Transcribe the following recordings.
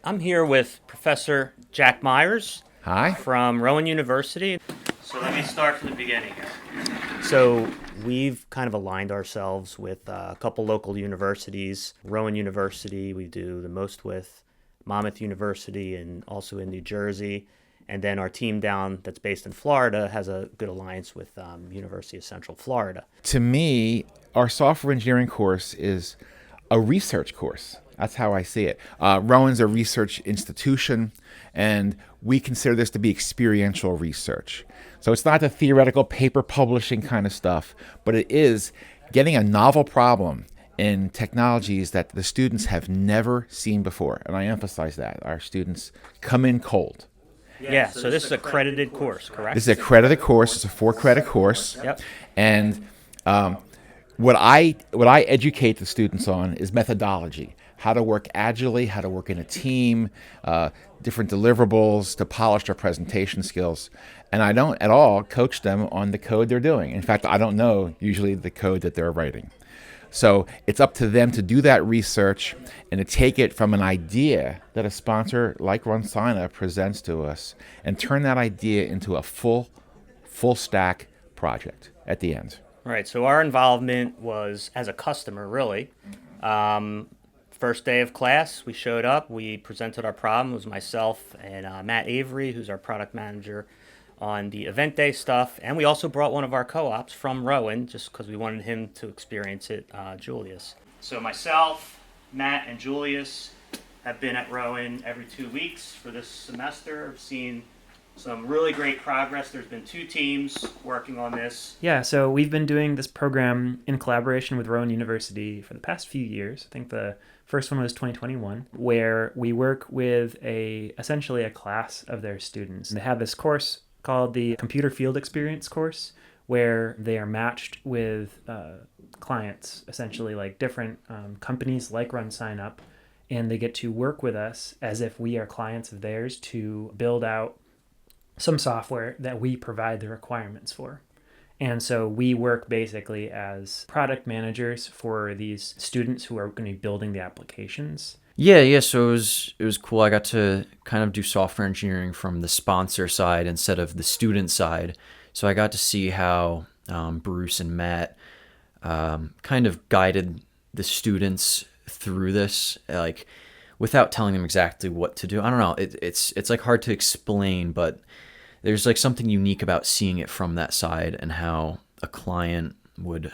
I'm here with Professor Jack Myers Hi. from Rowan University. So let me start from the beginning here. So we've kind of aligned ourselves with a couple local universities. Rowan University, we do the most with Monmouth University and also in New Jersey. And then our team down that's based in Florida has a good alliance with University of Central Florida. To me, our software engineering course is a research course. That's how I see it. Rowan's a research institution, and we consider this to be experiential research. So it's not the theoretical paper publishing kind of stuff, but it is getting a novel problem in technologies that the students have never seen before. And I emphasize that. Our students come in cold. Yeah, so this is a credited course, correct? This is a credited course. It's a 4-credit course. Yep. And what I educate the students on is methodology, how to work agilely, how to work in a team, different deliverables to polish their presentation skills. And I don't at all coach them on the code they're doing. In fact, I don't know usually the code that they're writing. So it's up to them to do that research and to take it from an idea that a sponsor like RunSignup presents to us and turn that idea into a full stack project at the end. Right. So our involvement was as a customer, really. First day of class, we showed up. We presented our problem. It was myself and Matt Avery, who's our product manager on the event day stuff. And we also brought one of our co-ops from Rowan, just because we wanted him to experience it, Julius. So myself, Matt, and Julius have been at Rowan every 2 weeks for this semester. I've seen some really great progress. There's been 2 teams working on this. Yeah, so we've been doing this program in collaboration with Rowan University for the past few years. I think the first one was 2021, where we work with essentially a class of their students. They have this course called the Computer Field Experience course, where they are matched with clients, essentially like different companies like RunSignup, and they get to work with us as if we are clients of theirs to build out some software that we provide the requirements for. And so we work basically as product managers for these students who are going to be building the applications. Yeah. So it was cool. I got to kind of do software engineering from the sponsor side instead of the student side. So I got to see how Bruce and Matt kind of guided the students through this, like without telling them exactly what to do. I don't know. It's like hard to explain, but there's like something unique about seeing it from that side and how a client would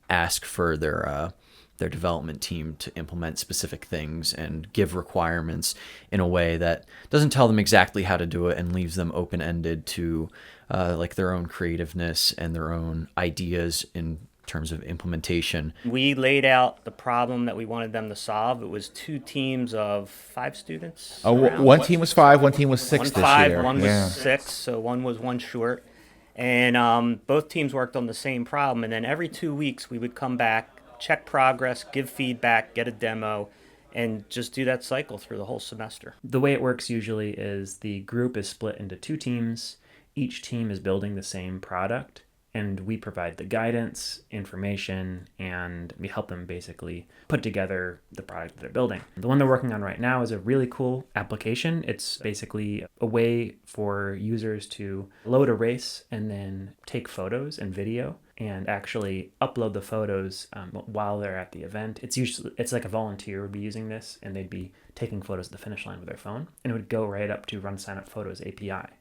ask for their development team to implement specific things and give requirements in a way that doesn't tell them exactly how to do it and leaves them open-ended to like their own creativeness and their own ideas in terms of implementation. We laid out the problem that we wanted them to solve. It was 2 teams of 5 students. One team was 5, one team was 6 One this 5, year. one Yeah. was 6, so one was one short. And both teams worked on the same problem. And then every 2 weeks we would come back, check progress, give feedback, get a demo, and just do that cycle through the whole semester. The way it works usually is the group is split into 2 teams. Each team is building the same product, and we provide the guidance, information, and we help them basically put together the product that they're building. The one they're working on right now is a really cool application. It's basically a way for users to load a race and then take photos and video and actually upload the photos while they're at the event. It's like a volunteer would be using this, and they'd be taking photos at the finish line with their phone, and it would go right up to RunSignup Photos API.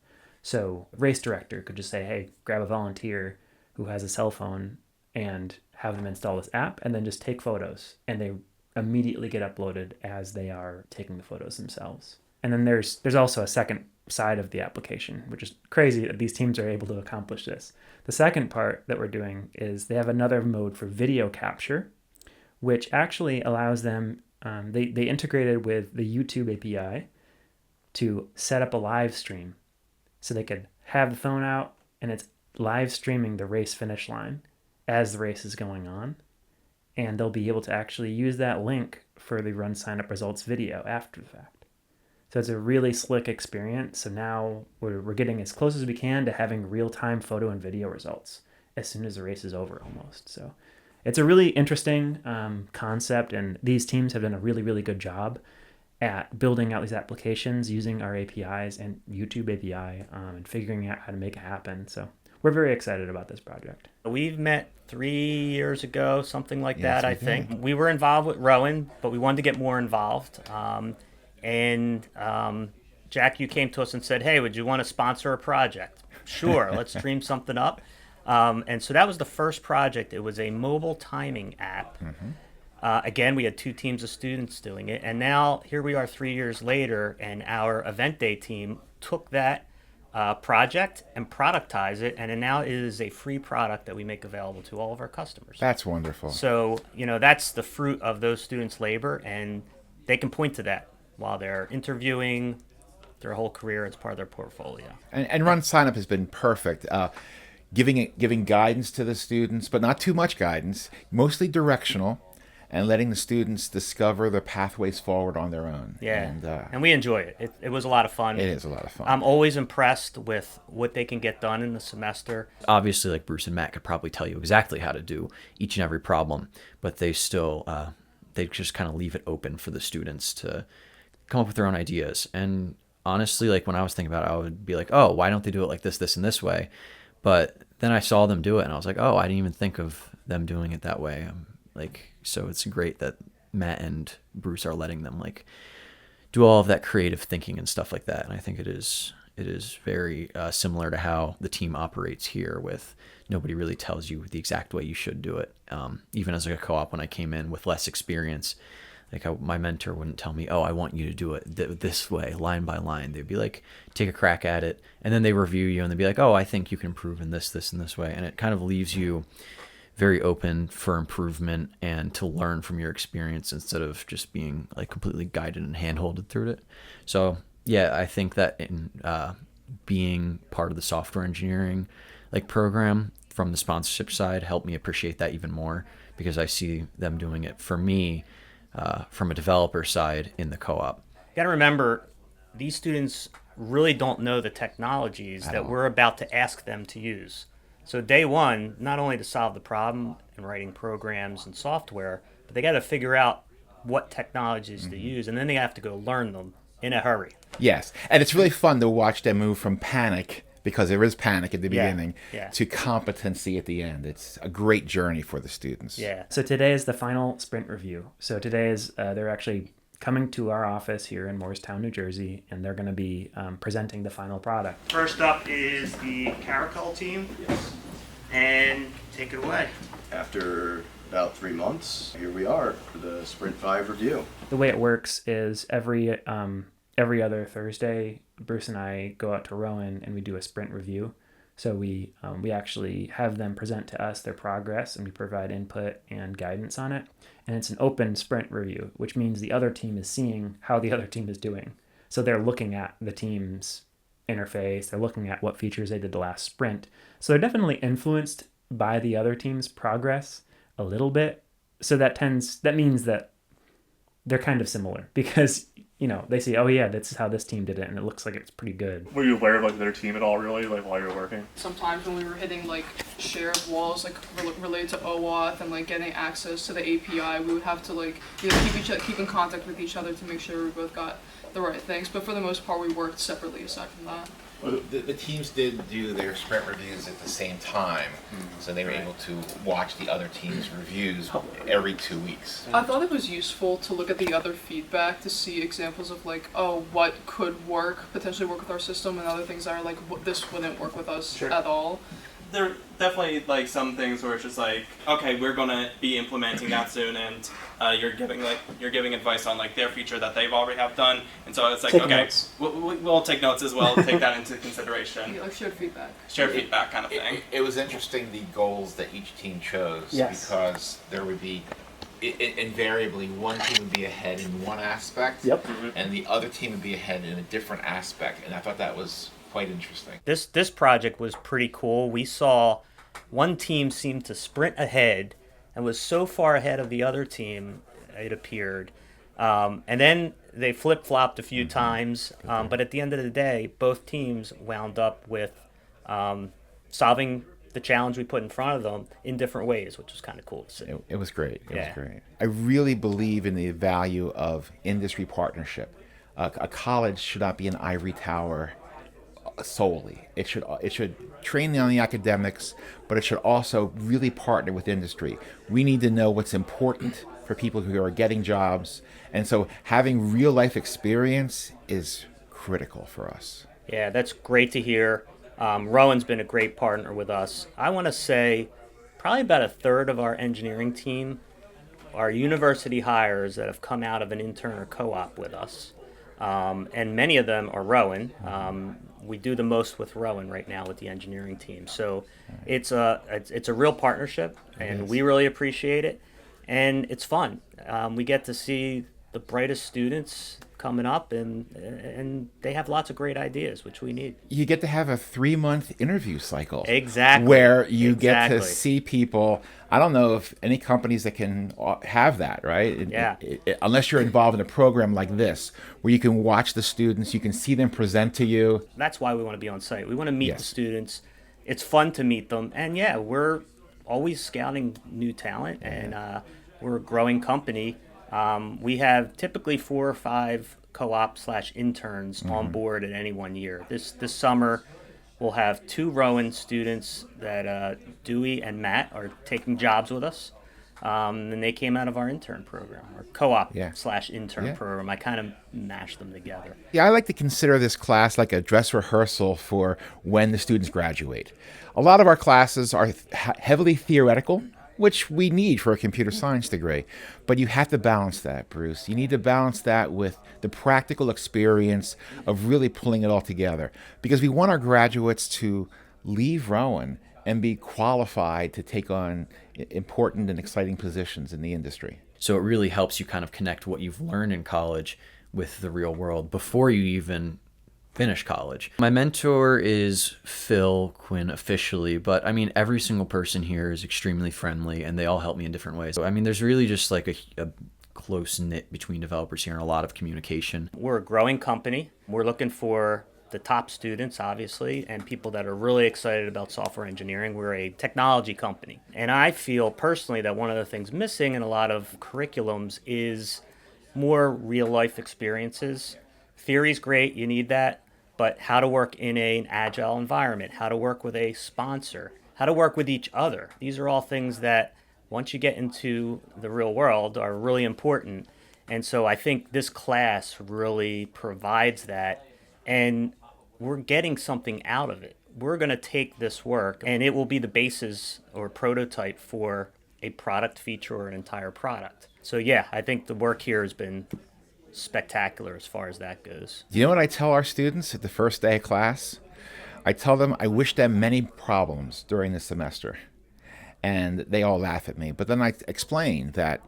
So a race director could just say, hey, grab a volunteer who has a cell phone and have them install this app and then just take photos, and they immediately get uploaded as they are taking the photos themselves. And then there's also a second side of the application, which is crazy that these teams are able to accomplish this. The second part that we're doing is they have another mode for video capture, which actually allows them, they integrated with the YouTube API to set up a live stream. So they could have the phone out and it's live streaming the race finish line as the race is going on. And they'll be able to actually use that link for the RunSignup results video after the fact. So it's a really slick experience. So now we're getting as close as we can to having real-time photo and video results as soon as the race is over almost. So it's a really interesting concept, and these teams have done a really, really good job at building out these applications using our APIs and YouTube API, and figuring out how to make it happen. So we're very excited about this project. We've met 3 years ago, something like Yes, that, we I did. think. We were involved with Rowan, but we wanted to get more involved. Jack, you came to us and said, hey, would you want to sponsor a project? Sure, let's dream something up. And so that was the first project. It was a mobile timing app. Again, we had 2 teams of students doing it. And now here we are 3 years later, and our event day team took that project and productize it, and now it is a free product that we make available to all of our customers. That's wonderful. So, that's the fruit of those students' labor, and they can point to that while they're interviewing their whole career as part of their portfolio. And RunSignup has been perfect. Giving guidance to the students, but not too much guidance, mostly directional, and letting the students discover the pathways forward on their own. Yeah, and we enjoy it. It was a lot of fun. It is a lot of fun. I'm always impressed with what they can get done in the semester. Obviously, like Bruce and Matt could probably tell you exactly how to do each and every problem, but they still they just kind of leave it open for the students to come up with their own ideas. And honestly, like when I was thinking about it, I would be like, oh, why don't they do it like this, and this way? But then I saw them do it, and I was like, oh, I didn't even think of them doing it that way. So it's great that Matt and Bruce are letting them like do all of that creative thinking and stuff like that. And I think it is very similar to how the team operates here, with nobody really tells you the exact way you should do it. Even as like a co-op, when I came in with less experience, my mentor wouldn't tell me, oh, I want you to do it this way, line by line. They'd be like, take a crack at it. And then they review you and they'd be like, oh, I think you can improve in this, and this way. And it kind of leaves you very open for improvement and to learn from your experience instead of just being like completely guided and hand-holded through it. So yeah, I think that in being part of the software engineering like program from the sponsorship side helped me appreciate that even more, because I see them doing it for me from a developer side in the co-op. You got to remember, these students really don't know the technologies that we're about to ask them to use. So day one, not only to solve the problem in writing programs and software, but they got to figure out what technologies to use, and then they have to go learn them in a hurry. Yes, and it's really fun to watch them move from panic, because there is panic at the beginning, yeah. to competency at the end. It's a great journey for the students. Yeah. So today is the final sprint review. So today is they're actually coming to our office here in Morristown, New Jersey, and they're going to be presenting the final product. First up is the Caracol team. Yes. And take it away. After about 3 months, here we are for the Sprint 5 review. The way it works is every other Thursday, Bruce and I go out to Rowan and we do a sprint review. So we actually have them present to us their progress, and we provide input and guidance on it. And it's an open sprint review, which means the other team is seeing how the other team is doing. So they're looking at the team's interface, they're looking at what features they did the last sprint. So they're definitely influenced by the other team's progress a little bit. So that means that they're kind of similar, because they see, oh yeah, that's how this team did it, and it looks like it's pretty good. Were you aware of like their team at all, really, like while you were working? Sometimes when we were hitting like shared walls, like related to OAuth and like getting access to the API, we would have to like keep in contact with each other to make sure we both got the right things. But for the most part, we worked separately aside from that. Well, the teams did do their sprint reviews at the same time, so they were able to watch the other teams' reviews every 2 weeks. I thought it was useful to look at the other feedback to see examples of like, oh, what could potentially work with our system, and other things that are like, this wouldn't work with us at all. There are definitely like some things where it's just like, okay, we're gonna be implementing that soon, and you're giving advice on like their feature that they've already have done, and so it's like, Take okay, notes. we'll take notes as well, take that into consideration. Yeah, like shared feedback. Shared feedback kind of thing. It was interesting, the goals that each team chose, Yes. because there would be invariably one team would be ahead in one aspect, Yep. and the other team would be ahead in a different aspect, and I thought that was quite interesting. This project was pretty cool. We saw one team seemed to sprint ahead and was so far ahead of the other team, it appeared. And then they flip-flopped a few times, but at the end of the day, both teams wound up with solving the challenge we put in front of them in different ways, which was kind of cool to see. It was great. It Yeah. was great. I really believe in the value of industry partnership. A college should not be an ivory tower solely. It should train on the academics, but it should also really partner with industry. We need to know what's important for people who are getting jobs, and so having real life experience is critical for us. Yeah, that's great to hear. Rowan's been a great partner with us. I want to say probably about a third of our engineering team are university hires that have come out of an intern or co-op with us. And many of them are Rowan. We do the most with Rowan right now with the engineering team. So it's a real partnership, and we really appreciate it. And it's fun. We get to see the brightest students coming up, and they have lots of great ideas, which we need. You get to have a 3-month interview cycle. Exactly. Where you get to Exactly. see people. I don't know if any companies that can have that, right? Yeah. Unless you're involved in a program like this, where you can watch the students, you can see them present to you. That's why we want to be on site. We want to meet the Yes. students. It's fun to meet them. And yeah, we're always scouting new talent, and we're a growing company. We have typically 4 or 5 co-op/interns on board at any one year. This summer, we'll have 2 Rowan students that Dewey and Matt are taking jobs with us. And they came out of our intern program, or co-op/intern program. I kind of mashed them together. Yeah, I like to consider this class like a dress rehearsal for when the students graduate. A lot of our classes are heavily theoretical, which we need for a computer science degree. But you have to balance that, Bruce. You need to balance that with the practical experience of really pulling it all together. Because we want our graduates to leave Rowan and be qualified to take on important and exciting positions in the industry. So it really helps you kind of connect what you've learned in college with the real world before you even finish college. My mentor is Phil Quinn officially, but I mean, every single person here is extremely friendly and they all help me in different ways. So, I mean, there's really just like a close knit between developers here and a lot of communication. We're a growing company. We're looking for the top students, obviously, and people that are really excited about software engineering. We're a technology company. And I feel personally that one of the things missing in a lot of curriculums is more real life experiences. Theory's great, you need that, but how to work in an agile environment, how to work with a sponsor, how to work with each other. These are all things that once you get into the real world are really important. And so I think this class really provides that, and we're getting something out of it. We're going to take this work and it will be the basis or prototype for a product feature or an entire product. So yeah, I think the work here has been spectacular as far as that goes. You know what I tell our students at the first day of class? I tell them I wish them many problems during the semester. And they all laugh at me. But then I explain that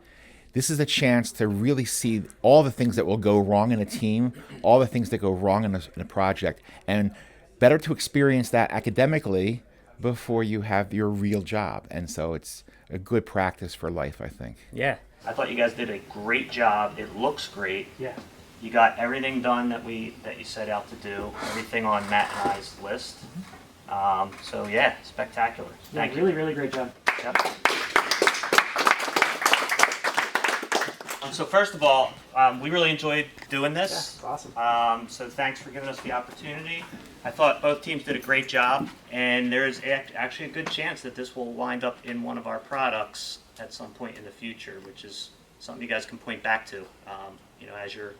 this is a chance to really see all the things that will go wrong in a team, all the things that go wrong in a project, and better to experience that academically before you have your real job. And so it's a good practice for life, I think. Yeah. I thought you guys did a great job. It looks great. Yeah. You got everything done that you set out to do, everything on Matt and I's list. So yeah, spectacular. Thank you. Really great job. Yep. So first of all, we really enjoyed doing this. Yeah, awesome. So thanks for giving us the opportunity. I thought both teams did a great job, and there's actually a good chance that this will wind up in one of our products at some point in the future, which is something you guys can point back to, as you're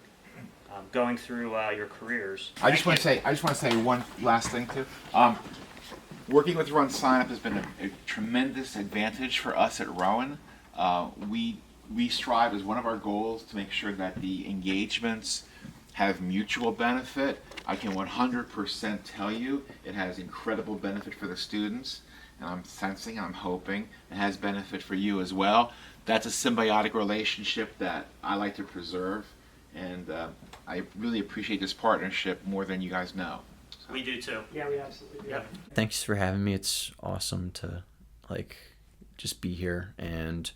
going through your careers. I just want to say one last thing too. Working with RunSignup has been a tremendous advantage for us at Rowan. We strive as one of our goals to make sure that the engagements have mutual benefit. I can 100% tell you it has incredible benefit for the students, and I'm sensing, I'm hoping it has benefit for you as well. That's a symbiotic relationship that I like to preserve, and I really appreciate this partnership more than you guys know. We do too. Yeah, we absolutely do. Yep. Thanks for having me. It's awesome to just be here and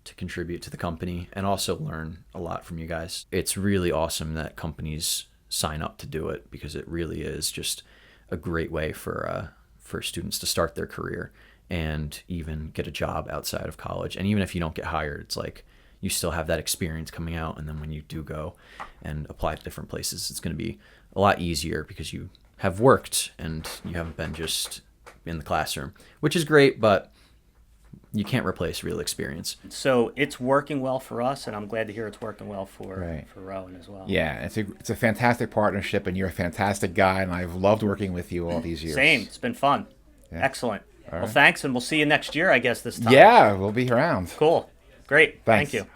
to contribute to the company and also learn a lot from you guys. It's really awesome that companies sign up to do it, because it really is just a great way for students to start their career and even get a job outside of college. And even if you don't get hired, it's like you still have that experience coming out. And then when you do go and apply to different places, it's going to be a lot easier because you have worked and you haven't been just in the classroom, which is great, but you can't replace real experience. So it's working well for us, and I'm glad to hear it's working well for Right. Rowan as well. Yeah, it's a fantastic partnership, and you're a fantastic guy, and I've loved working with you all these years. Same. It's been fun. Yeah. Excellent. All Well, right. thanks, and we'll see you next year, I guess, this time. Yeah, we'll be around. Cool. Great. Thanks. Thank you.